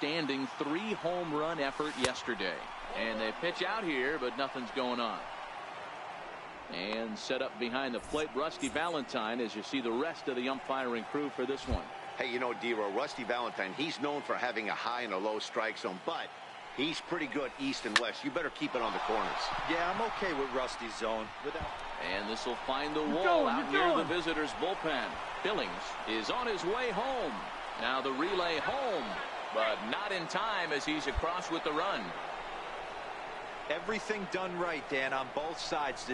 outstanding 3-home run effort yesterday. And they pitch out here, but nothing's going on. And set up behind the plate, Rusty Valentine, as you see the rest of the umpiring crew for this one. Hey, you know, D-Row, Rusty Valentine, he's known for having a high and a low strike zone, but he's pretty good east and west. You better keep it on the corners. Yeah, I'm okay with Rusty's zone. And this will find the wall out near the visitors' bullpen. Billings is on his way home. Now the relay home, but not in time as he's across with the run. Everything done right, Dan, on both sides.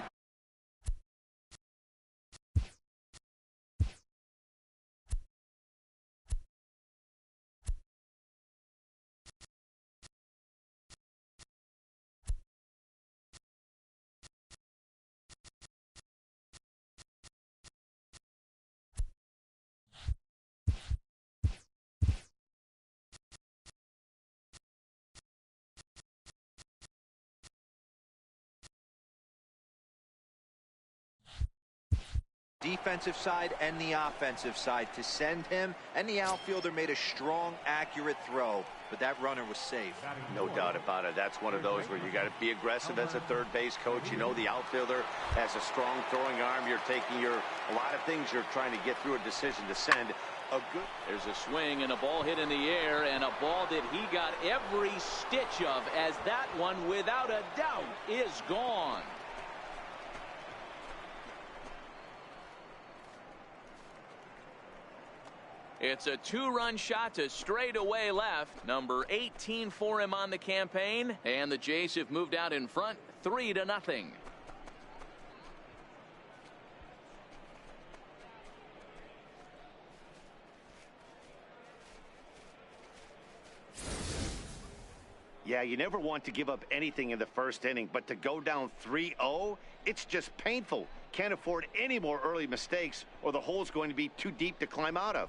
Defensive side and the offensive side to send him, and the outfielder made a strong, accurate throw, but that runner was safe. No doubt about it. That's one of those where you got to be aggressive as a third base coach. You know the outfielder has a strong throwing arm. You're taking a lot of things you're trying to get through a decision to send. There's a swing and a ball hit in the air, and a ball that he got every stitch of, as that one without a doubt is gone. It's a 2-run shot to straightaway left. Number 18 for him on the campaign. And the Jays have moved out in front 3-0. Yeah, you never want to give up anything in the first inning, but to go down 3-0, it's just painful. Can't afford any more early mistakes, or the hole's going to be too deep to climb out of.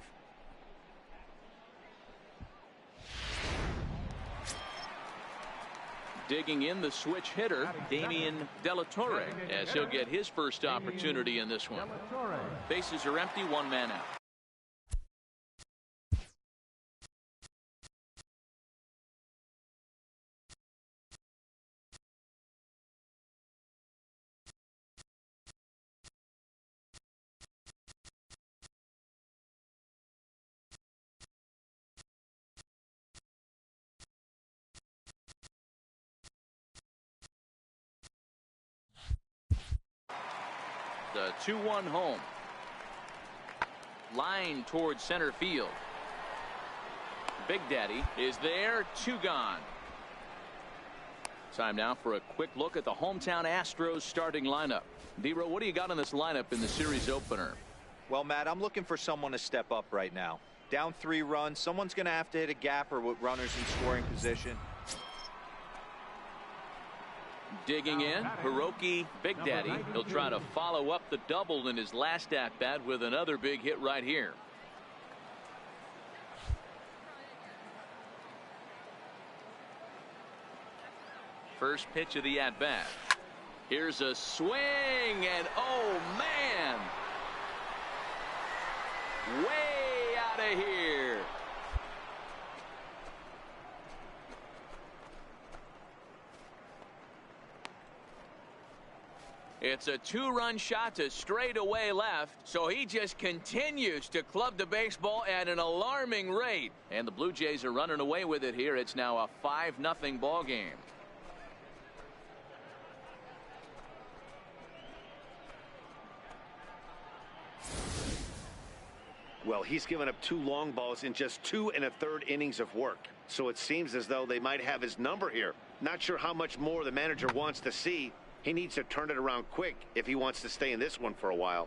Digging in, the switch hitter, Damian De La Torre, as he'll get his first opportunity in this one. Bases are empty, 1 man out. The 2-1 home. Line towards center field. Big Daddy is there. 2 gone. Time now for a quick look at the hometown Astros starting lineup. D-Row, what do you got on this lineup in the series opener? Well, Matt, I'm looking for someone to step up right now. Down 3 runs. Someone's going to have to hit a gapper with runners in scoring position. Digging in, Hiroki Big Daddy. He'll try to follow up the double in his last at-bat with another big hit right here. First pitch of the at-bat. Here's a swing, and oh man, way out of here. It's a 2-run shot to straightaway left, so he just continues to club the baseball at an alarming rate. And the Blue Jays are running away with it here. It's now a 5-0 ball game. Well, he's given up 2 long balls in just 2 1/3 innings of work. So it seems as though they might have his number here. Not sure how much more the manager wants to see. He needs to turn it around quick if he wants to stay in this one for a while.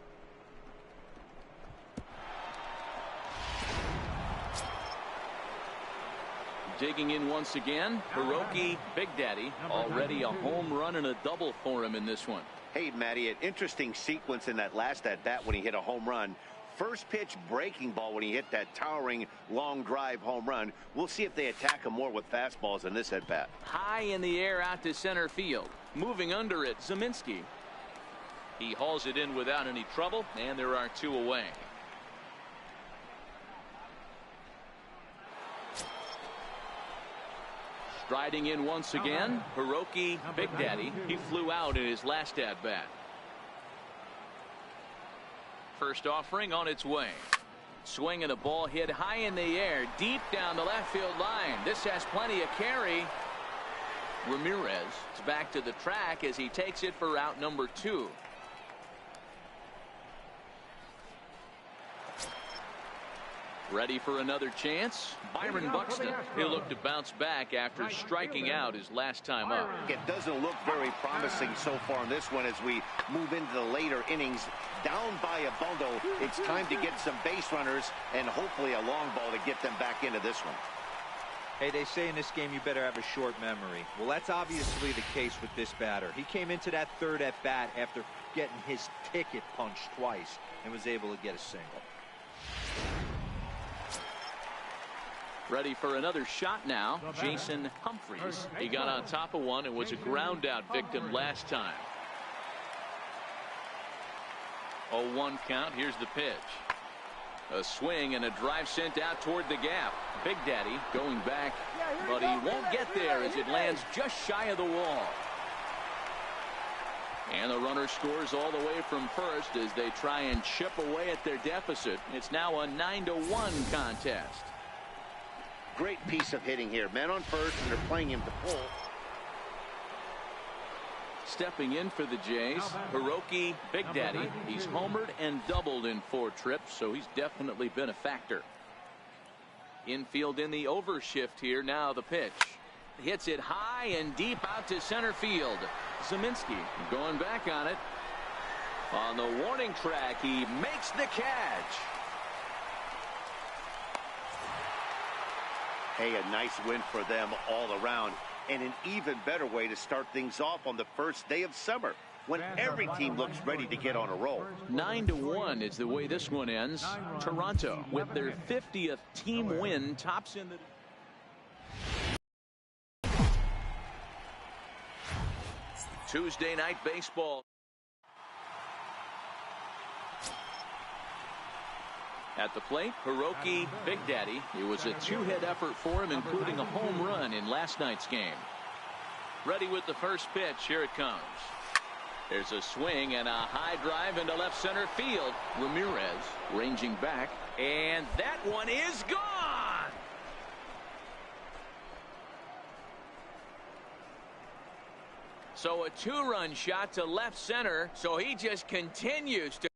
Digging in once again, Hiroki Big Daddy. Already a home run and a double for him in this one. Hey, Matty, an interesting sequence in that last at-bat when he hit a home run. First pitch breaking ball when he hit that towering long drive home run. We'll see if they attack him more with fastballs in this at-bat. High in the air out to center field. Moving under it, Zeminski. He hauls it in without any trouble, and there are 2 away. Striding in once again, Hiroki Big Daddy. He flew out in his last at-bat. First offering on its way. Swing and a ball hit high in the air, deep down the left field line. This has plenty of carry. Ramirez is back to the track as he takes it for out number 2. Ready for another chance. Byron Buxton. He'll look to bounce back after striking out his last time up. It doesn't look very promising so far in this one as we move into the later innings. Down by a bundle, it's time to get some base runners and hopefully a long ball to get them back into this one. Hey, they say in this game you better have a short memory. Well, that's obviously the case with this batter. He came into that third at bat after getting his ticket punched twice and was able to get a single. Ready for another shot now. Jason Humphreys. He got on top of one and was a ground out victim last time. 0-1 count. Here's the pitch. A swing and a drive sent out toward the gap. Big Daddy going back, but he won't get there as it lands just shy of the wall. And the runner scores all the way from first as they try and chip away at their deficit. It's now a 9-1 contest. Great piece of hitting here. Men on first, and they're playing him to pull. Stepping in for the Jays, Hiroki Big Daddy. He's homered and doubled in 4 trips, so he's definitely been a factor. Infield in the overshift here. Now the pitch. Hits it high and deep out to center field. Zeminski going back on it. On the warning track, he makes the catch. Hey, a nice win for them all around, and an even better way to start things off on the first day of summer when every team looks ready to get on a roll. 9-1 is the way this one ends. Toronto, with their 50th team win, tops in the Tuesday night baseball. At the plate, Hiroki Big Daddy. It was a 2-hit effort for him, including a home run in last night's game. Ready with the first pitch. Here it comes. There's a swing and a high drive into left center field. Ramirez ranging back, and that one is gone. So a 2-run shot to left center, so he just continues to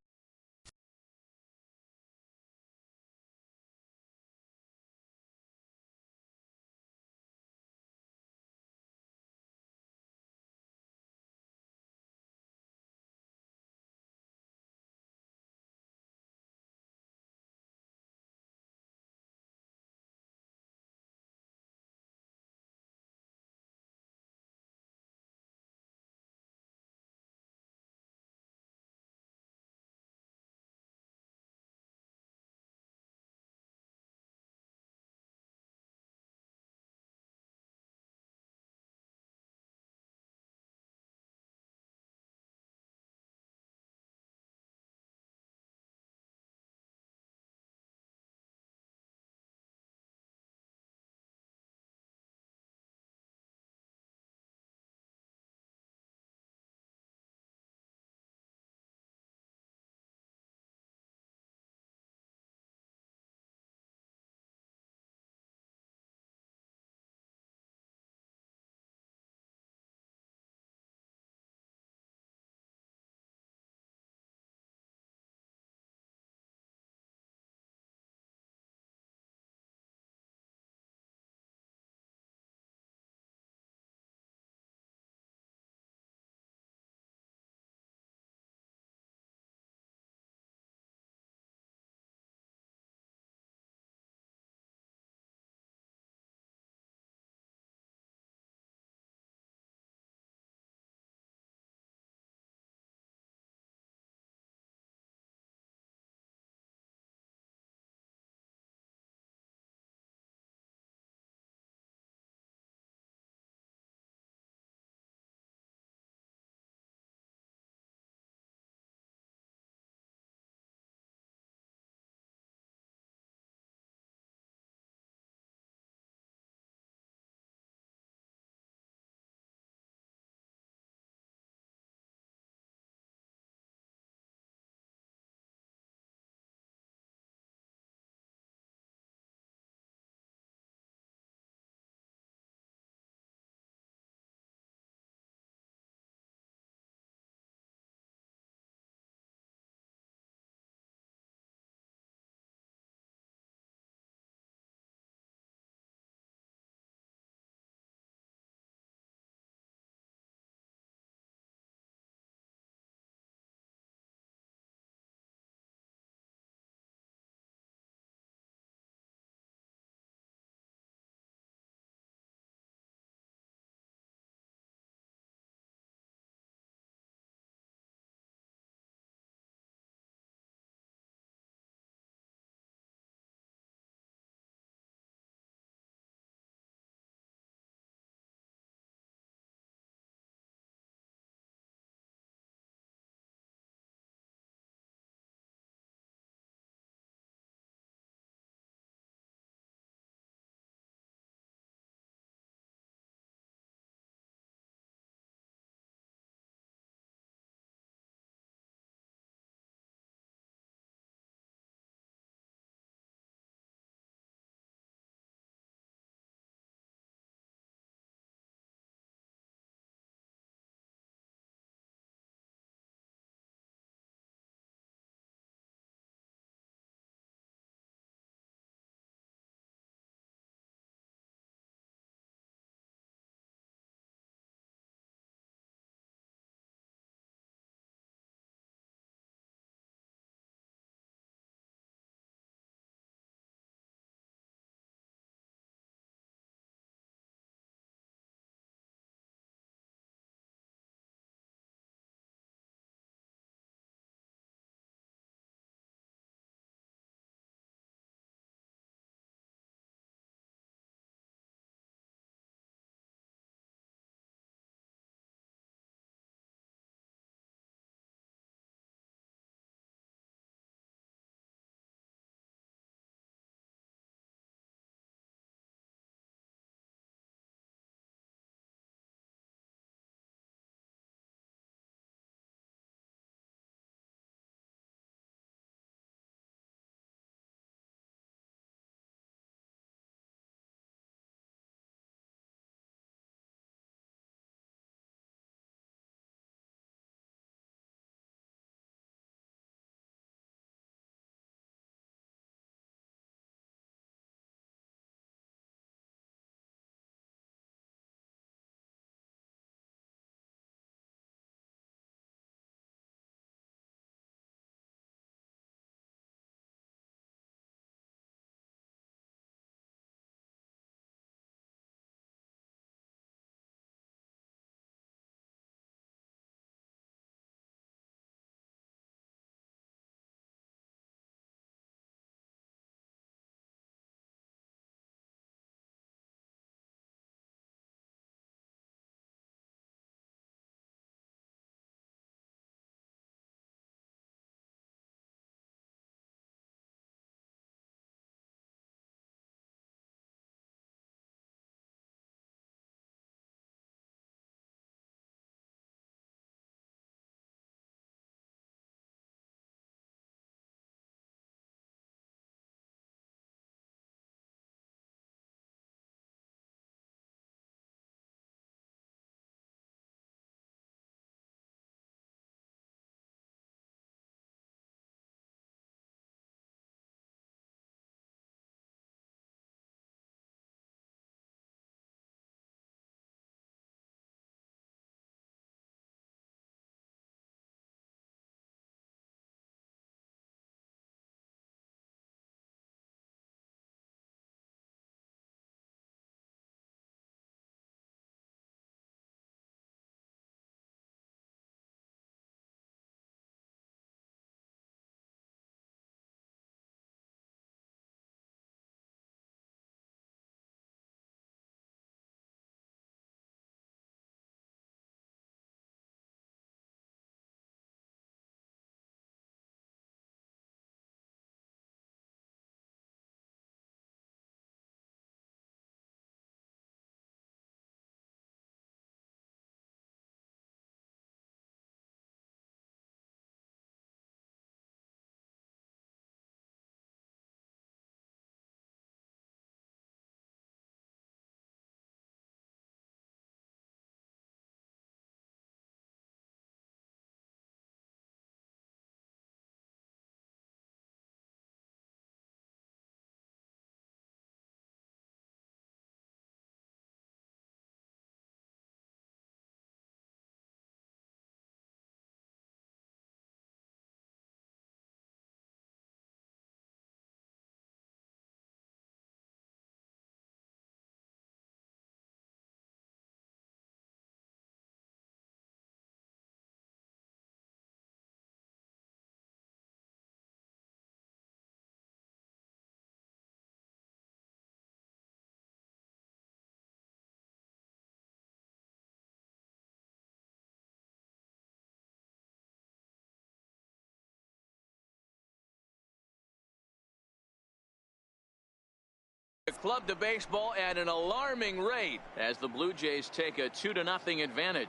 clubbed the baseball at an alarming rate as the Blue Jays take a 2-0 advantage.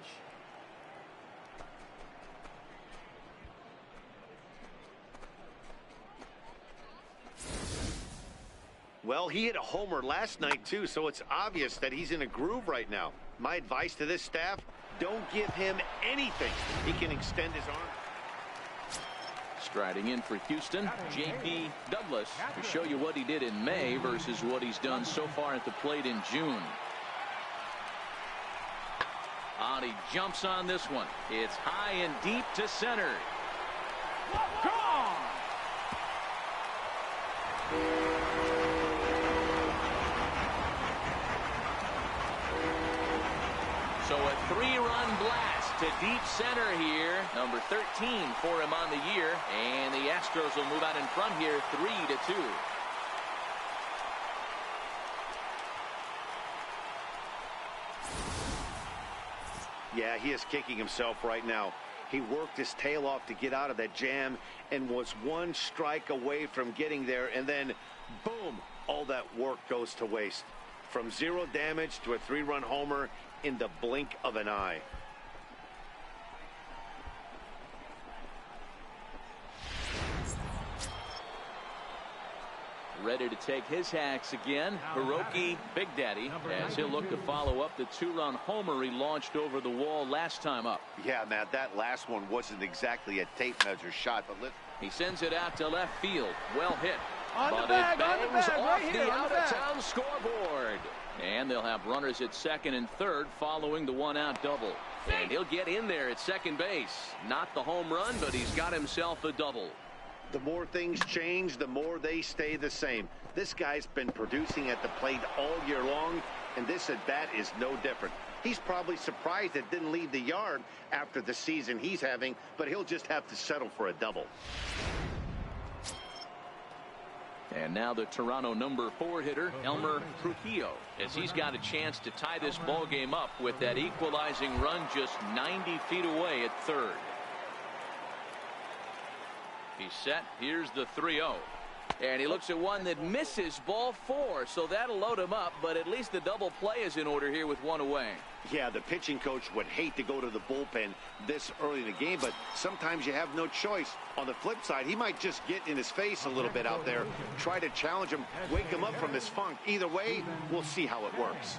Well, he hit a homer last night, too, so it's obvious that he's in a groove right now. My advice to this staff, don't give him anything. He can extend his arm. Striding in for Houston, J.P. Douglas, to show you what he did in May versus what he's done so far at the plate in June. And he jumps on this one. It's high and deep to center. Gone! So a 3-run blast to deep center here. Number 13 for him on the year. And the Astros will move out in front here 3-2. Yeah, he is kicking himself right now. He worked his tail off to get out of that jam and was one strike away from getting there. And then, boom, all that work goes to waste. From 0 damage to a 3-run homer in the blink of an eye. Ready to take his hacks again, Hiroki Big Daddy, as he'll look to follow up the 2-run homer he launched over the wall last time up. Yeah, Matt, that last one wasn't exactly a tape measure shot, but he sends it out to left field. Well hit. On but the bag, it bangs on the bag, off right here, the on the bag. out-of-town scoreboard. And they'll have runners at second and third following the 1-out double. And he'll get in there at second base. Not the home run, but he's got himself a double. the more things change, the more they stay the same. This guy's been producing at the plate all year long, and this at bat is no different. He's probably surprised it didn't leave the yard after the season he's having, but he'll just have to settle for a double. And now the Toronto number 4 hitter, Elmer Trujillo, as he's got a chance to tie this ball game up with that equalizing run just 90 feet away at third. He's set. Here's the 3-0. And he looks at one that misses ball 4, so that'll load him up, but at least the double play is in order here with one away. Yeah, the pitching coach would hate to go to the bullpen this early in the game, but sometimes you have no choice. On the flip side, he might just get in his face a little bit out there, try to challenge him, wake him up from his funk. Either way, we'll see how it works.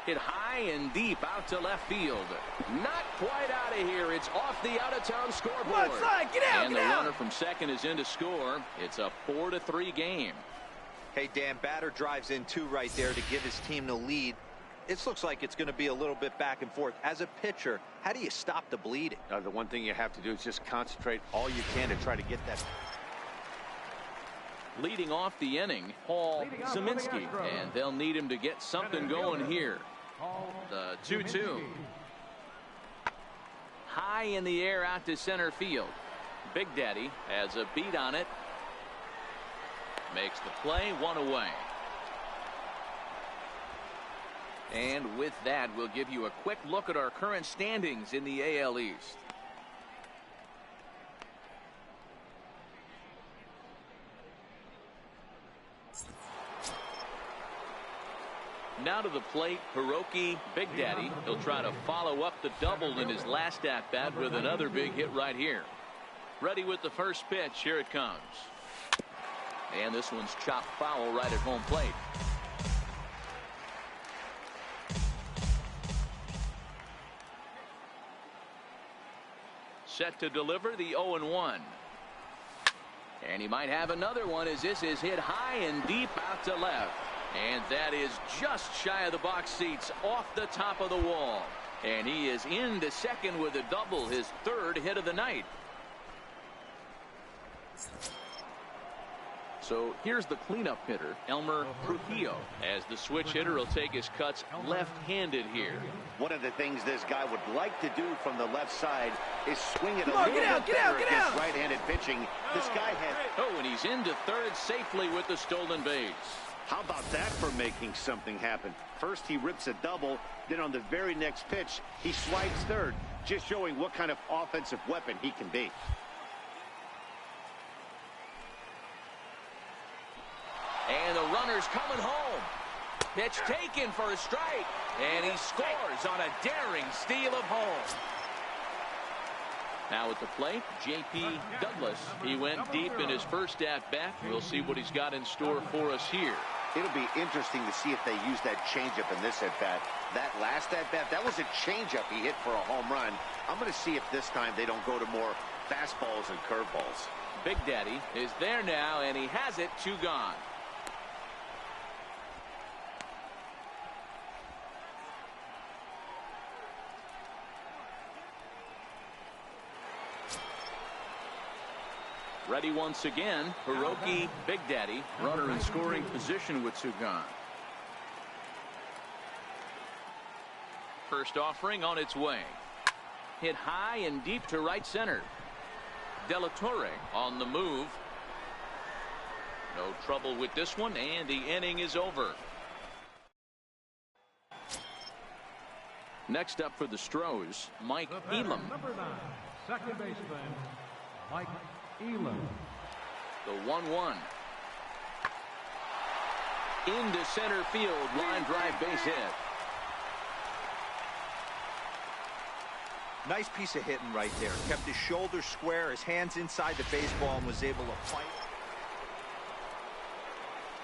Hit high and deep out to left field. Not quite out of here. It's off the out-of-town scoreboard. One side, get out, and get the out. runner from second is in to score. It's a 4-3 game. Hey, Dan, batter drives in 2 right there to give his team the lead. It looks like it's going to be a little bit back and forth. As a pitcher, how do you stop the bleeding? The one thing you have to do is just concentrate all you can to try to get that. Leading off the inning, Paul Zeminski, and they'll need him to get something going here. The 2-2. High in the air out to center field. Big Daddy has a beat on it. Makes the play, 1 away. And with that, we'll give you a quick look at our current standings in the AL East. Now to the plate, Hiroki Big Daddy. He'll try to follow up the double in his last at-bat with another big hit right here. Ready with the first pitch. Here it comes. And this one's chopped foul right at home plate. Set to deliver the 0-1. And he might have another one as this is hit high and deep out to left. And that is just shy of the box seats, off the top of the wall. And he is into second with a double, his 3rd hit of the night. So here's the cleanup hitter, Elmer Trujillo, as the switch hitter will take his cuts left-handed here. One of the things this guy would like to do from the left side is swing it a Come on, little get bit out, better get out, against right-handed pitching. This guy has... Oh, and he's into third safely with the stolen base. How about that for making something happen? First he rips a double, then on the very next pitch he swipes third, just showing what kind of offensive weapon he can be. And the runner's coming home. Pitch taken for a strike. And he scores on a daring steal of home. Now at the plate, J.P. Douglas. He went deep in his first at-bat. We'll see what he's got in store for us here. It'll be interesting to see if they use that changeup in this at-bat. That last at-bat, that was a changeup he hit for a home run. I'm going to see if this time they don't go to more fastballs and curveballs. Big Daddy is there now, and he has it. 2 gone. Ready once again, Hiroki Big Daddy. Runner in scoring position with 2 gone. First offering on its way. Hit high and deep to right center. De La Torre on the move. No trouble with this one, and the inning is over. Next up for the Stros, Mike Elam. Number 9, second baseman, Mike Elam. The 1-1. Into center field, line drive base hit. Nice piece of hitting right there. Kept his shoulders square, his hands inside the baseball, and was able to fight.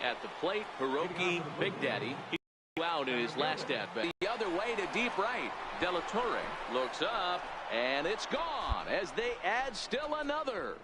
At the plate, Hiroki Big Daddy. He out in his last at-bat. The other way to deep right. De La Torre looks up, and it's gone as they add still another.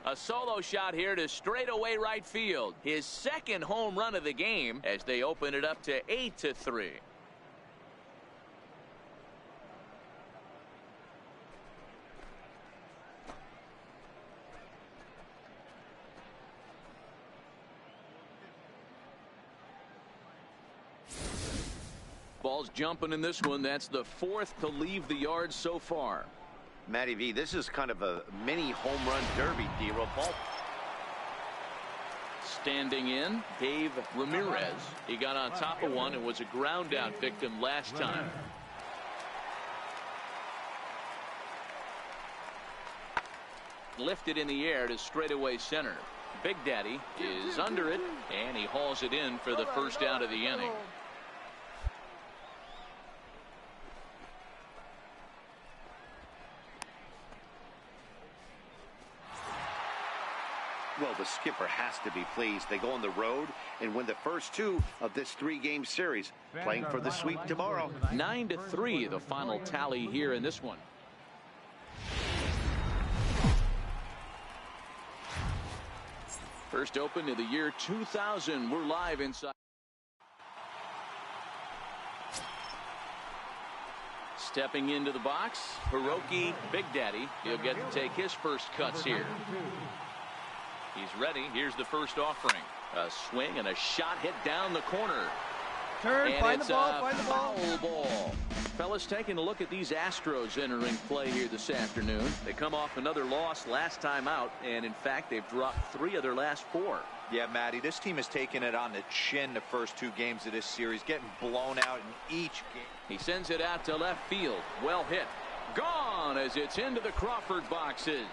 A solo shot here to straightaway right field. His second home run of the game as they open it up to 8-3. Ball's jumping in this one. That's the fourth to leave the yard so far. Matty V, this is kind of a mini home run derby, D-Roll. Standing in, Dave Ramirez. He got on top of one and was a ground out victim last time. Lifted in the air to straightaway center. Big Daddy is under it, and he hauls it in for the first out of the inning. Well, the skipper has to be pleased. They go on the road and win the first two of this three-game series, playing for the sweep tomorrow. 9-3, the final tally here in this one. First open of the year 2000. We're live inside. Stepping into the box, Hiroki Big Daddy. He'll get to take his first cuts here. He's ready. Here's the first offering. A swing and a shot hit down the corner. Turn, and find it's the ball, a find the ball. foul ball. Fellas, taking a look at these Astros entering play here this afternoon. They come off another loss last time out, and in fact, they've dropped 3 of their last 4. Yeah, Matty, this team has taken it on the chin the first 2 games of this series, getting blown out in each game. He sends it out to left field. Well hit. Gone as it's into the Crawford boxes.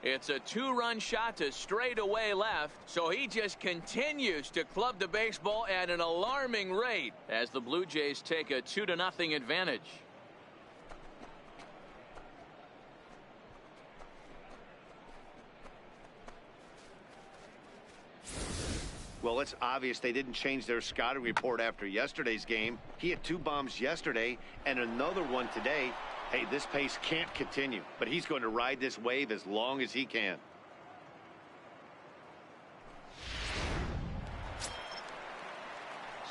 It's a 2-run shot to straightaway left, so he just continues to club the baseball at an alarming rate as the Blue Jays take a 2-0 advantage. Well, it's obvious they didn't change their scouting report after yesterday's game. He had 2 bombs yesterday and another one today. Hey, this pace can't continue, but he's going to ride this wave as long as he can.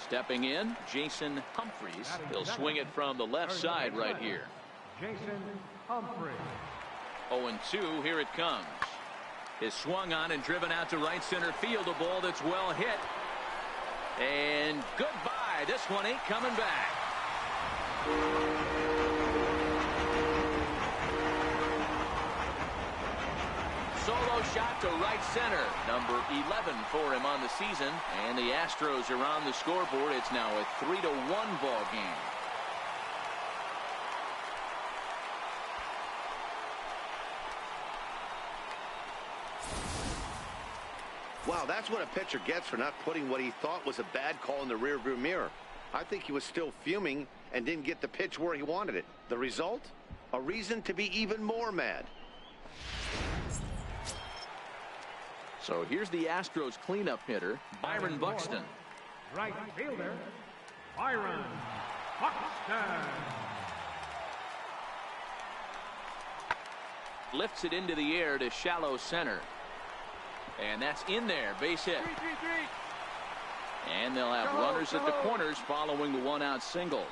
Stepping in, Jason Humphreys. He'll swing it from the left side right here. Jason Humphreys. 0-2, here it comes. Is swung on and driven out to right center field. A ball that's well hit. And goodbye. This one ain't coming back. Solo shot to right center. Number 11 for him on the season. And the Astros are on the scoreboard. It's now a 3-1 ball game. Wow, that's what a pitcher gets for not putting what he thought was a bad call in the rearview mirror. I think he was still fuming and didn't get the pitch where he wanted it. The result? A reason to be even more mad. So here's the Astros cleanup hitter, Byron Buxton. Right fielder, Byron Buxton. Lifts it into the air to shallow center. And that's in there, base hit. And they'll have runners at the corners following the 1-out single.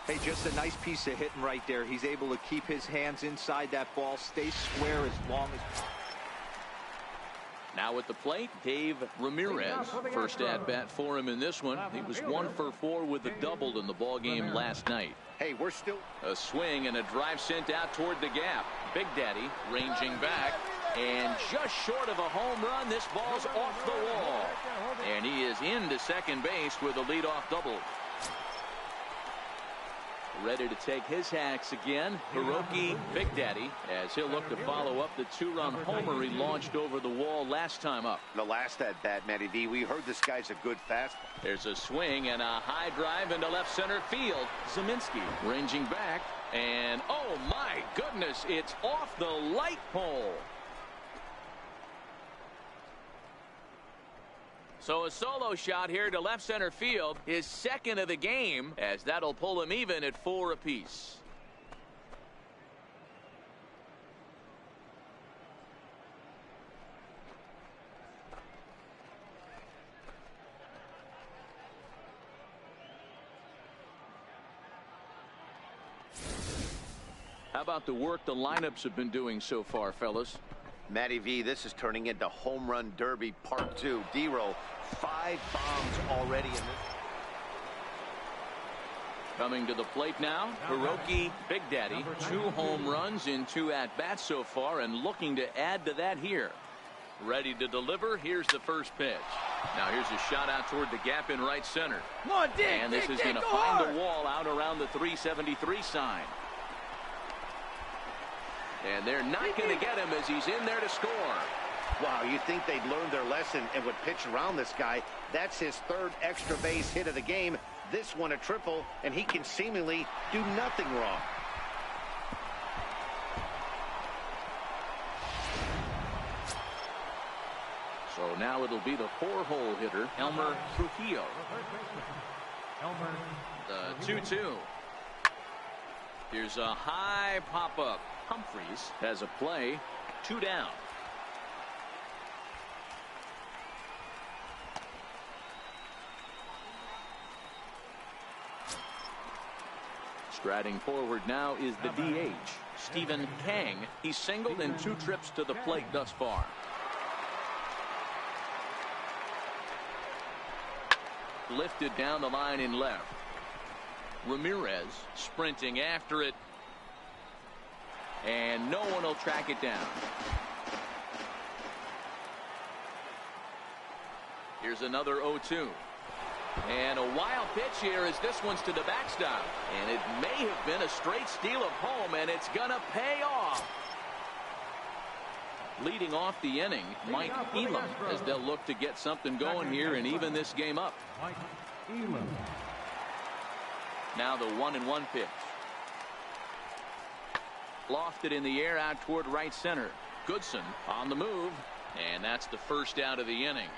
Hey, just a nice piece of hitting right there. He's able to keep his hands inside that ball, stay square as long as. Now at the plate, Dave Ramirez. First at bat for him in this one. He was 1 for 4 with a double in the ball game last night. Hey, we're still. A swing and a drive sent out toward the gap. Big Daddy ranging back. And just short of a home run, this ball's off the wall. And he is into second base with a leadoff double. Ready to take his hacks again, Hiroki Big Daddy, as he'll look to follow up the 2-run homer he launched over the wall last time up. The last at bat, Matty V, we heard this guy's a good fastball. There's a swing and a high drive into left center field. Zeminski ranging back, and oh my goodness, it's off the light pole. So a solo shot here to left center field, his second of the game, as that'll pull him even at 4 apiece. How about the work the lineups have been doing so far, fellas? Matty V, this is turning into home run derby part 2. D-Roll, 5 bombs already in this. Coming to the plate now, Hiroki Big Daddy. 2 home runs in 2 at-bats so far, and looking to add to that here. Ready to deliver. Here's the first pitch. Now here's a shot out toward the gap in right center. And this is going to find the wall out around the 373 sign. And they're not going to get him as he's in there to score. Wow, you'd think they'd learned their lesson and would pitch around this guy. That's his 3rd extra base hit of the game. This one a triple, and he can seemingly do nothing wrong. So now it'll be the 4-hole hitter, Elmer Trujillo. The 2-2. Here's a high pop-up. Humphreys has a play. 2 down. Striding forward now is the DH, Stephen Kang. He's singled in 2 trips to the plate thus far. Lifted down the line in left. Ramirez sprinting after it. And no one will track it down. Here's another 0-2. And a wild pitch here as this one's to the backstop. And it may have been a straight steal of home, and it's going to pay off. Leading off the inning, Mike Elam, as they'll look to get something going here and even this game up. Mike Elam. Now the 1-1 pitch. Lofted in the air out toward right center. Goodson on the move, and that's the first out of the inning.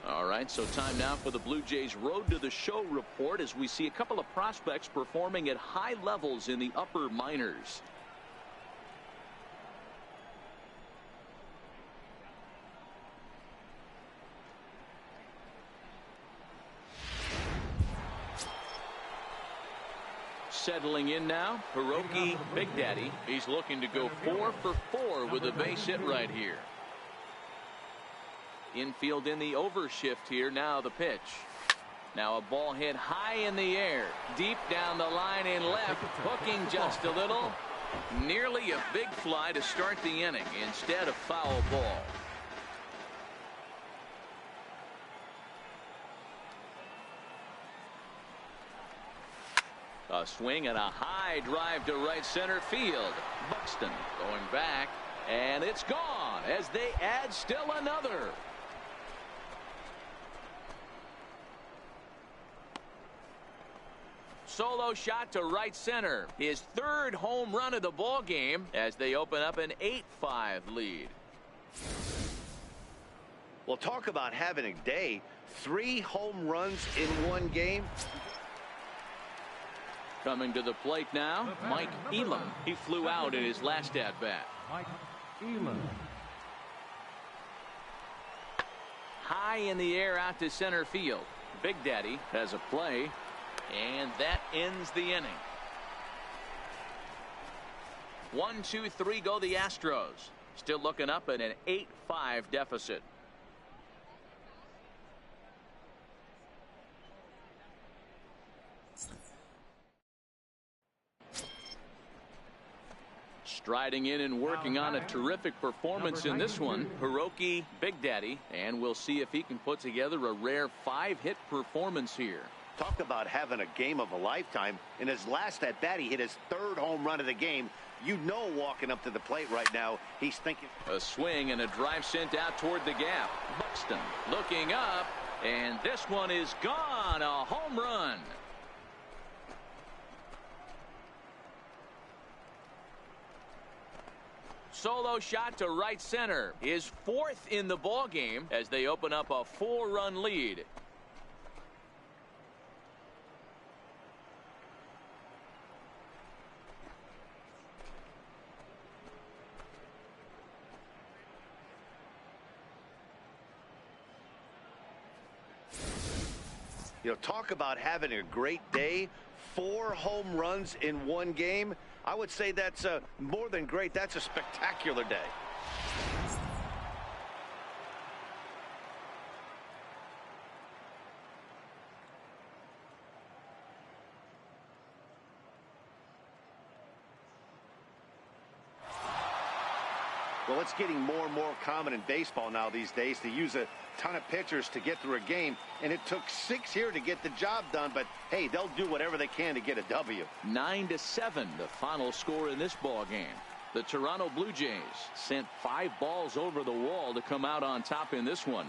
All right, so time now for the Blue Jays Road to the Show report as we see a couple of prospects performing at high levels in the upper minors. Settling in now, Hiroki Big Daddy. He's looking to go 4 for 4 with a base hit right here. Infield in the overshift here. Now the pitch. Now a ball hit high in the air. Deep down the line in left. Hooking just a little. Nearly a big fly to start the inning. Instead a foul ball. A swing and a high drive to right center field. Buxton going back, and it's gone as they add still another. Solo shot to right center. His 3rd home run of the ball game as they open up an 8-5 lead. Well, talk about having a day. 3 home runs in 1 game. Coming to the plate now, Mike Elam. He flew out in his last at-bat. Mike Elam. High in the air out to center field. Big Daddy has a play, and that ends the inning. 1-2-3 go the Astros. Still looking up at an 8-5 deficit. Striding in and working on a terrific performance in this one, Hiroki Big Daddy, and we'll see if he can put together a rare 5-hit performance here. Talk about having a game of a lifetime. In his last at bat, he hit his 3rd home run of the game. You know, walking up to the plate right now, he's thinking. A swing and a drive sent out toward the gap. Buxton looking up, and this one is gone. A home run. solo shot to right center. His fourth in the ball game as they open up a 4-run lead. You know, talk about having a great day. 4 home runs in one game. I would say that's more than great. That's a spectacular day. Well, it's getting more and more common in baseball now these days to use a ton of pitchers to get through a game, and it took 6 here to get the job done, but hey, they'll do whatever they can to get a W. 9-7 the final score in this ball game. The Toronto Blue Jays sent 5 balls over the wall to come out on top in this one.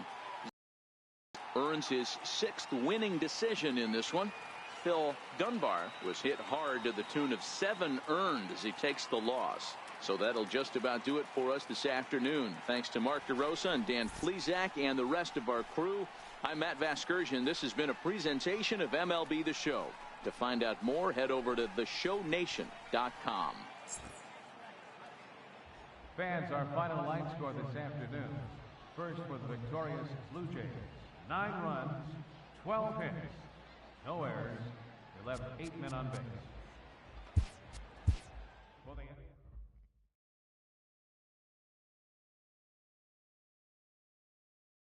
Earns his 6th winning decision in this one. Phil Dunbar was hit hard to the tune of 7 earned as he takes the loss. So that'll just about do it for us this afternoon. Thanks to Mark DeRosa and Dan Plesac and the rest of our crew. I'm Matt Vasgersian. This has been a presentation of MLB The Show. To find out more, head over to theshownation.com. Fans, our final line score this afternoon. First for the victorious Blue Jays. 9 runs, 12 hits, no errors. They left 8 men on base.